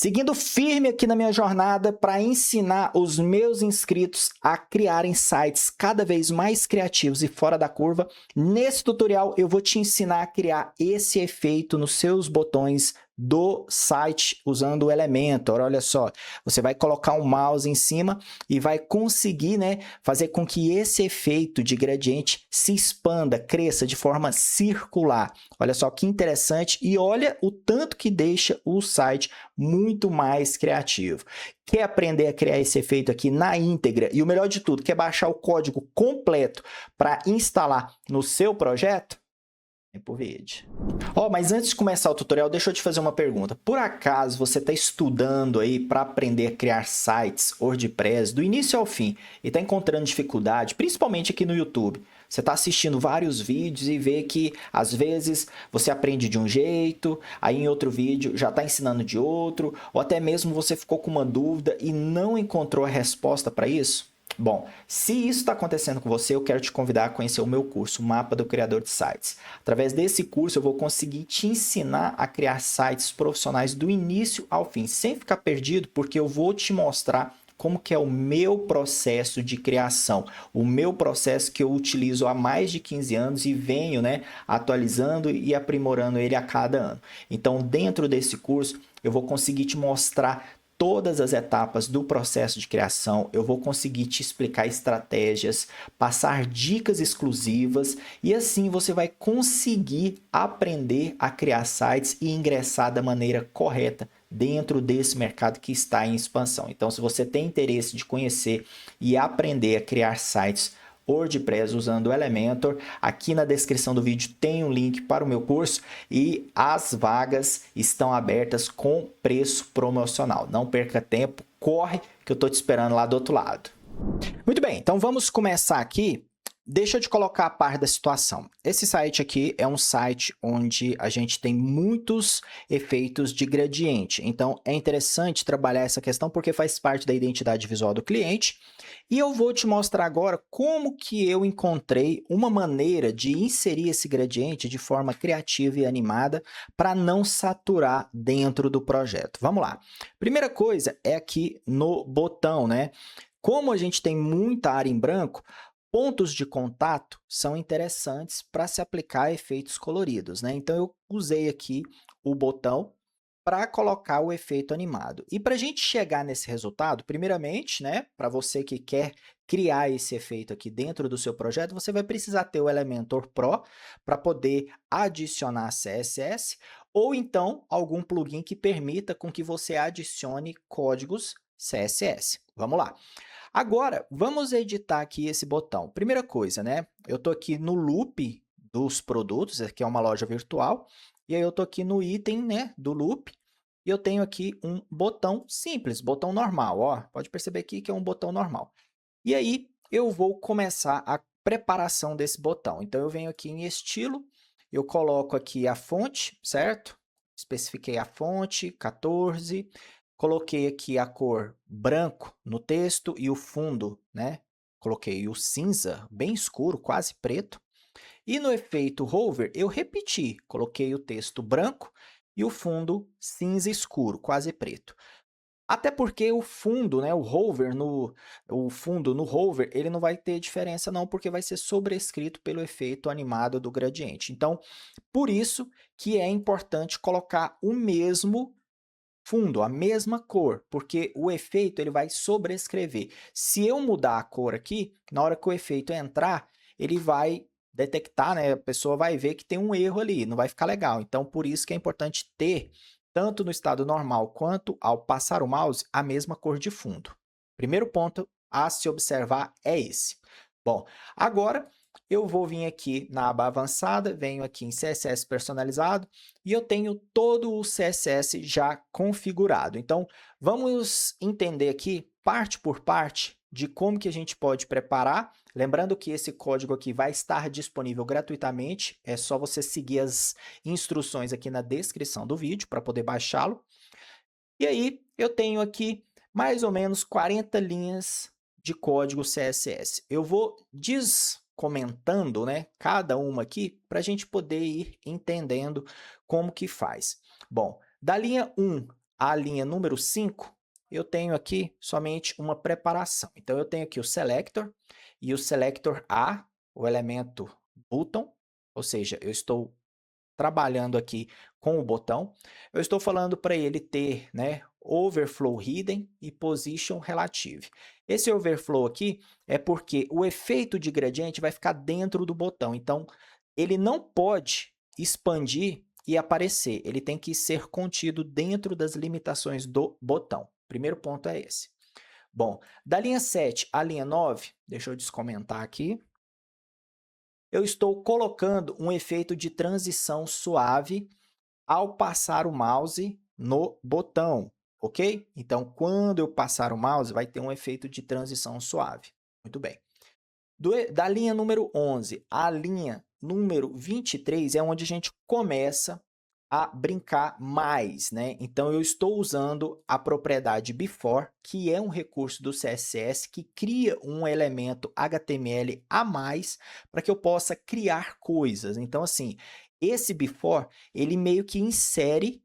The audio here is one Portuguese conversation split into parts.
Seguindo firme aqui na minha jornada para ensinar os meus inscritos a criarem sites cada vez mais criativos e fora da curva, nesse tutorial eu vou te ensinar a criar esse efeito nos seus botões do site usando o Elementor. Olha só, você vai colocar um mouse em cima e vai conseguir, fazer com que esse efeito de gradiente se expanda, cresça de forma circular. Olha só que interessante e olha o tanto que deixa o site muito mais criativo. Quer aprender a criar esse efeito aqui na íntegra e o melhor de tudo, quer baixar o código completo para instalar no seu projeto? Tempo verde. Mas antes de começar o tutorial, deixa eu te fazer uma pergunta. Por acaso você está estudando aí para aprender a criar sites WordPress do início ao fim e está encontrando dificuldade, principalmente aqui no YouTube? Você está assistindo vários vídeos e vê que às vezes você aprende de um jeito, aí em outro vídeo já está ensinando de outro, ou até mesmo você ficou com uma dúvida e não encontrou a resposta para isso? Bom, se isso está acontecendo com você, eu quero te convidar a conhecer o meu curso, o Mapa do Criador de Sites. Através desse curso, eu vou conseguir te ensinar a criar sites profissionais do início ao fim, sem ficar perdido, porque eu vou te mostrar como que é o meu processo de criação, o meu processo que eu utilizo há mais de 15 anos e venho, atualizando e aprimorando ele a cada ano. Então, dentro desse curso, eu vou conseguir te mostrar todas as etapas do processo de criação, eu vou conseguir te explicar estratégias, passar dicas exclusivas e assim você vai conseguir aprender a criar sites e ingressar da maneira correta dentro desse mercado que está em expansão. Então, se você tem interesse de conhecer e aprender a criar sites WordPress usando o Elementor, aqui na descrição do vídeo tem um link para o meu curso e as vagas estão abertas com preço promocional. Não perca tempo, corre que eu estou te esperando lá do outro lado. Muito bem, então vamos começar aqui. Deixa eu te colocar a par da situação. Esse site aqui é um site onde a gente tem muitos efeitos de gradiente. Então, é interessante trabalhar essa questão porque faz parte da identidade visual do cliente. E eu vou te mostrar agora como que eu encontrei uma maneira de inserir esse gradiente de forma criativa e animada para não saturar dentro do projeto. Vamos lá. Primeira coisa é aqui no botão, Como a gente tem muita área em branco, pontos de contato são interessantes para se aplicar efeitos coloridos, Então, eu usei aqui o botão para colocar o efeito animado. E para a gente chegar nesse resultado, primeiramente, para você que quer criar esse efeito aqui dentro do seu projeto, você vai precisar ter o Elementor Pro para poder adicionar CSS ou então algum plugin que permita com que você adicione códigos CSS. Vamos lá. Agora, vamos editar aqui esse botão. Primeira coisa, eu estou aqui no loop dos produtos, aqui é uma loja virtual, e aí eu estou aqui no item, do loop, e eu tenho aqui um botão simples, botão normal, pode perceber aqui que é um botão normal. E aí eu vou começar a preparação desse botão. Então eu venho aqui em estilo, eu coloco aqui a fonte, certo? Especifiquei a fonte, 14, coloquei aqui a cor branco no texto e o fundo, Coloquei o cinza bem escuro, quase preto. E no efeito hover, eu repeti, coloquei o texto branco e o fundo cinza escuro, quase preto. Até porque o fundo, o fundo no hover, ele não vai ter diferença não, porque vai ser sobrescrito pelo efeito animado do gradiente. Então, por isso que é importante colocar o mesmo fundo, a mesma cor, porque o efeito ele vai sobrescrever. Se eu mudar a cor aqui, na hora que o efeito entrar, ele vai detectar, a pessoa vai ver que tem um erro ali, não vai ficar legal. Então, por isso que é importante ter, tanto no estado normal quanto ao passar o mouse, a mesma cor de fundo. Primeiro ponto a se observar é esse. Bom, agora eu vou vir aqui na aba avançada, venho aqui em CSS personalizado e eu tenho todo o CSS já configurado. Então, vamos entender aqui, parte por parte, de como que a gente pode preparar. Lembrando que esse código aqui vai estar disponível gratuitamente, é só você seguir as instruções aqui na descrição do vídeo para poder baixá-lo. E aí, eu tenho aqui mais ou menos 40 linhas de código CSS. Eu vou comentando, cada uma aqui, para a gente poder ir entendendo como que faz. Bom, da linha 1 a linha número 5, eu tenho aqui somente uma preparação. Então, eu tenho aqui o selector e o selector A, o elemento button, ou seja, eu estou trabalhando aqui com o botão. Eu estou falando para ele ter, né, overflow hidden e position relative. Esse overflow aqui é porque o efeito de gradiente vai ficar dentro do botão. Então, ele não pode expandir e aparecer. Ele tem que ser contido dentro das limitações do botão. Primeiro ponto é esse. Bom, da linha 7 à linha 9, deixa eu descomentar aqui. Eu estou colocando um efeito de transição suave ao passar o mouse no botão, ok? Então, quando eu passar o mouse, vai ter um efeito de transição suave. Muito bem. Da linha número 11 à linha número 23 é onde a gente começa a brincar mais, né? Então, eu estou usando a propriedade before, que é um recurso do CSS que cria um elemento HTML a mais para que eu possa criar coisas. Então, assim, esse before, ele meio que insere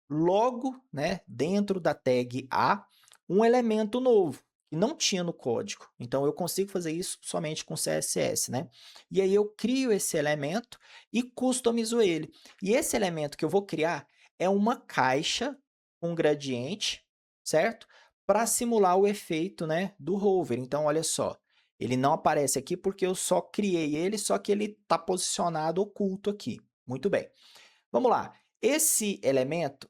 logo, né, dentro da tag A, um elemento novo que não tinha no código. Então, eu consigo fazer isso somente com CSS, né? E aí eu crio esse elemento e customizo ele. E esse elemento que eu vou criar é uma caixa com gradiente, certo? Para simular o efeito, né, do hover. Então, olha só, ele não aparece aqui porque eu só criei ele, só que ele está posicionado oculto aqui. Muito bem. Vamos lá. Esse elemento,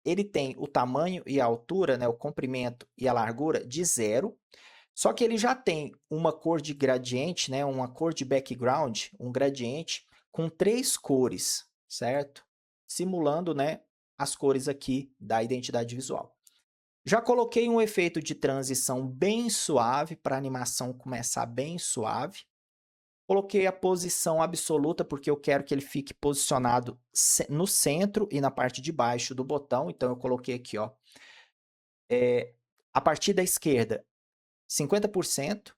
ele tem o tamanho e a altura, né, o comprimento e a largura de 0, só que ele já tem uma cor de gradiente, né, uma cor de background, um gradiente com 3 cores, certo? Simulando, né, as cores aqui da identidade visual. Já coloquei um efeito de transição bem suave, para a animação começar bem suave. Coloquei a posição absoluta, porque eu quero que ele fique posicionado no centro e na parte de baixo do botão. Então, eu coloquei aqui, ó, a partir da esquerda, 50%,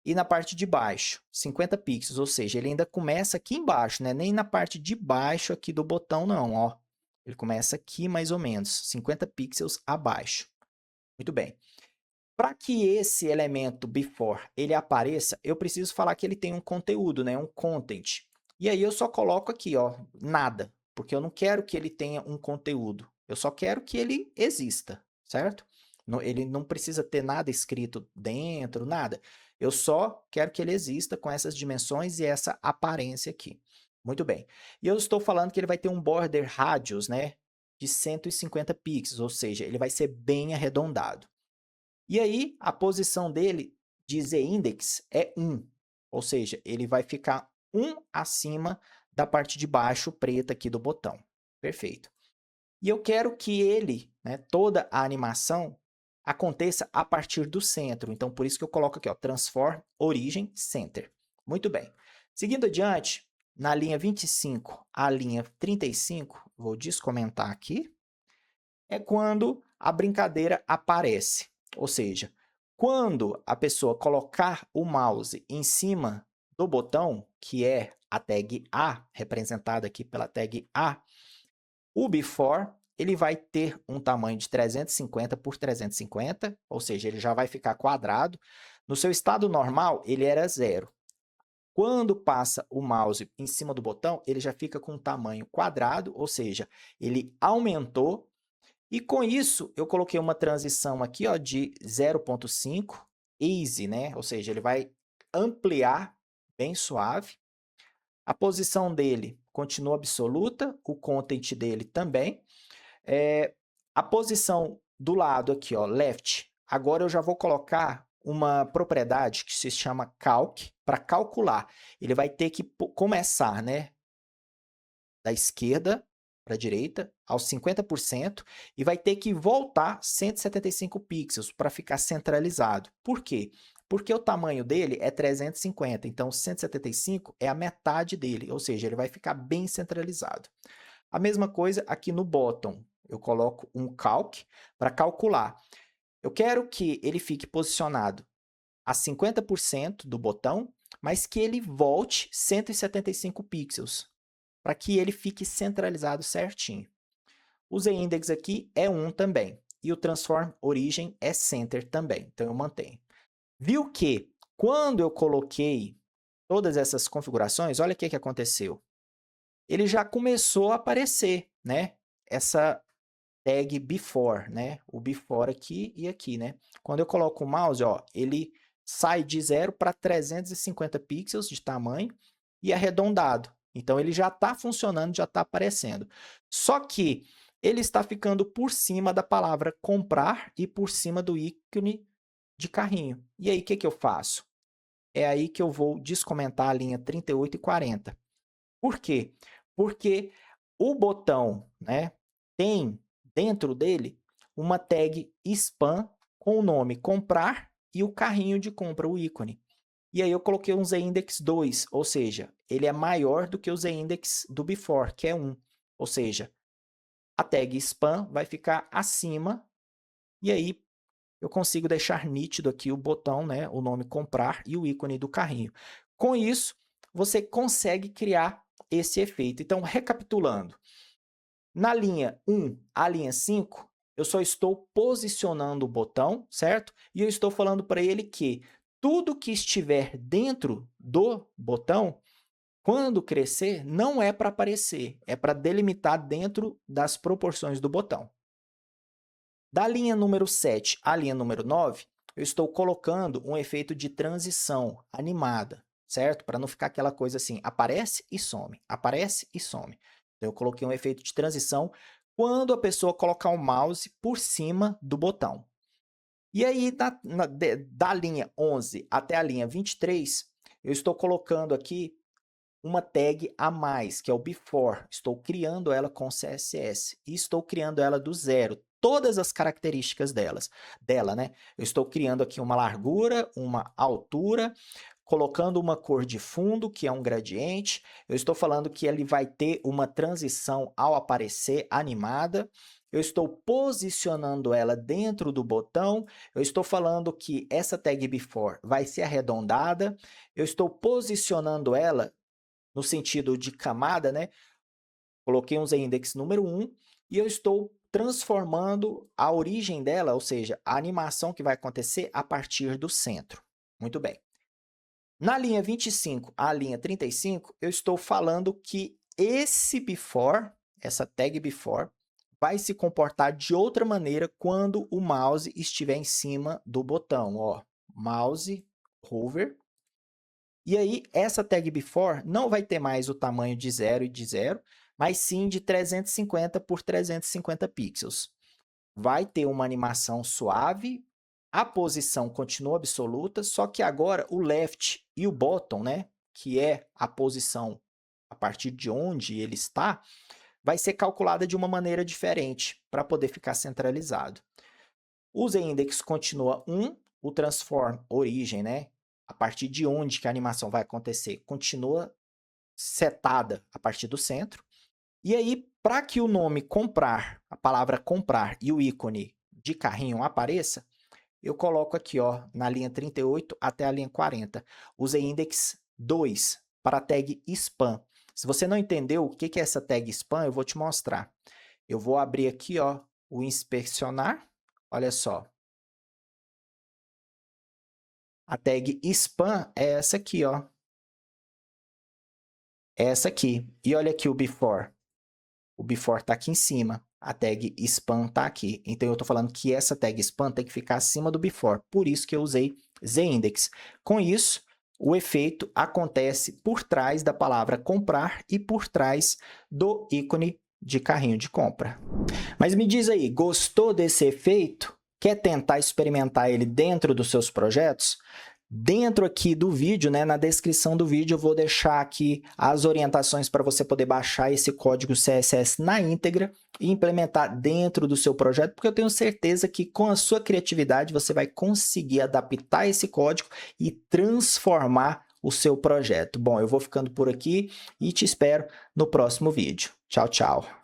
e na parte de baixo, 50 pixels. Ou seja, ele ainda começa aqui embaixo, né? Nem na parte de baixo aqui do botão, não, ó. Ele começa aqui mais ou menos, 50 pixels abaixo. Muito bem. Para que esse elemento before ele apareça, eu preciso falar que ele tem um conteúdo, né? Um content. E aí eu só coloco aqui, ó, nada, porque eu não quero que ele tenha um conteúdo. Eu só quero que ele exista, certo? Ele não precisa ter nada escrito dentro, nada. Eu só quero que ele exista com essas dimensões e essa aparência aqui. Muito bem. E eu estou falando que ele vai ter um border radius, né? De 150 pixels, ou seja, ele vai ser bem arredondado. E aí, a posição dele de z-index é 1, ou seja, ele vai ficar 1 acima da parte de baixo preta aqui do botão. Perfeito. E eu quero que ele, né, toda a animação, aconteça a partir do centro. Então, por isso que eu coloco aqui, ó, transform origin center. Muito bem. Seguindo adiante, na linha 25 à linha 35, vou descomentar aqui, é quando a brincadeira aparece. Ou seja, quando a pessoa colocar o mouse em cima do botão, que é a tag A, representada aqui pela tag A, o before ele vai ter um tamanho de 350 por 350, ou seja, ele já vai ficar quadrado. No seu estado normal, ele era 0. Quando passa o mouse em cima do botão, ele já fica com um tamanho quadrado, ou seja, ele aumentou. E com isso, eu coloquei uma transição aqui, ó, de 0.5, easy, né? Ou seja, ele vai ampliar bem suave. A posição dele continua absoluta, o content dele também. A posição do lado aqui, ó, left, agora eu já vou colocar uma propriedade que se chama calc, para calcular. Ele vai ter que começar, né, da esquerda para a direita, aos 50%, e vai ter que voltar 175 pixels para ficar centralizado. Por quê? Porque o tamanho dele é 350, então 175 é a metade dele, ou seja, ele vai ficar bem centralizado. A mesma coisa aqui no bottom, eu coloco um calc para calcular. Eu quero que ele fique posicionado a 50% do botão, mas que ele volte 175 pixels, para que ele fique centralizado certinho. O Z-index aqui é 1 também. E o transform origem é center também. Então, eu mantenho. Viu que quando eu coloquei todas essas configurações, olha o que aconteceu. Ele já começou a aparecer, né? Essa tag before, né? O before aqui e aqui, né? Quando eu coloco o mouse, ó, ele sai de 0 para 350 pixels de tamanho e arredondado. Então, ele já está funcionando, já está aparecendo. Só que ele está ficando por cima da palavra comprar e por cima do ícone de carrinho. E aí, o que eu faço? É aí que eu vou descomentar a linha 38 e 40. Por quê? Porque o botão, né, tem dentro dele uma tag spam com o nome comprar e o carrinho de compra, o ícone. E aí eu coloquei um Z-index 2, ou seja, ele é maior do que o Z-index do before, que é 1. Ou seja, a tag spam vai ficar acima e aí eu consigo deixar nítido aqui o botão, né, o nome comprar e o ícone do carrinho. Com isso, você consegue criar esse efeito. Então, recapitulando, na linha 1 à linha 5, eu só estou posicionando o botão, certo? E eu estou falando para ele que tudo que estiver dentro do botão, quando crescer, não é para aparecer, é para delimitar dentro das proporções do botão. Da linha número 7 à linha número 9, eu estou colocando um efeito de transição animada, certo? Para não ficar aquela coisa assim, aparece e some, aparece e some. Então, eu coloquei um efeito de transição quando a pessoa colocar o mouse por cima do botão. E aí, da linha 11 até a linha 23, eu estou colocando aqui uma tag a mais, que é o before. Estou criando ela com CSS e estou criando ela do zero. Todas as características dela, né? Eu estou criando aqui uma largura, uma altura, colocando uma cor de fundo, que é um gradiente. Eu estou falando que ele vai ter uma transição ao aparecer animada. Eu estou posicionando ela dentro do botão. Eu estou falando que essa tag before vai ser arredondada. Eu estou posicionando ela no sentido de camada, né? Coloquei um Z-index número 1 e eu estou transformando a origem dela, ou seja, a animação que vai acontecer a partir do centro. Muito bem. Na linha 25 à linha 35, eu estou falando que esse before, essa tag before, vai se comportar de outra maneira quando o mouse estiver em cima do botão. Ó, mouse hover. E aí, essa tag before não vai ter mais o tamanho de 0 e de 0, mas sim de 350 por 350 pixels. Vai ter uma animação suave, a posição continua absoluta, só que agora o left e o bottom, né, que é a posição a partir de onde ele está, vai ser calculada de uma maneira diferente para poder ficar centralizado. O Z-index continua 1, o transform origem, né, a partir de onde que a animação vai acontecer, continua setada a partir do centro. E aí, para que o nome comprar, a palavra comprar e o ícone de carrinho apareça, eu coloco aqui, ó, na linha 38 até a linha 40, o Z-index 2 para a tag spam. Se você não entendeu o que é essa tag spam, eu vou te mostrar. Eu vou abrir aqui, ó, o inspecionar. Olha só. A tag spam é essa aqui, ó. Essa aqui. E olha aqui o before. O before está aqui em cima. A tag spam está aqui. Então, eu estou falando que essa tag spam tem que ficar acima do before. Por isso que eu usei Z-index. Com isso, o efeito acontece por trás da palavra comprar e por trás do ícone de carrinho de compra. Mas me diz aí, gostou desse efeito? Quer tentar experimentar ele dentro dos seus projetos? Dentro aqui do vídeo, né, na descrição do vídeo, eu vou deixar aqui as orientações para você poder baixar esse código CSS na íntegra e implementar dentro do seu projeto, porque eu tenho certeza que com a sua criatividade você vai conseguir adaptar esse código e transformar o seu projeto. Bom, eu vou ficando por aqui e te espero no próximo vídeo. Tchau, tchau!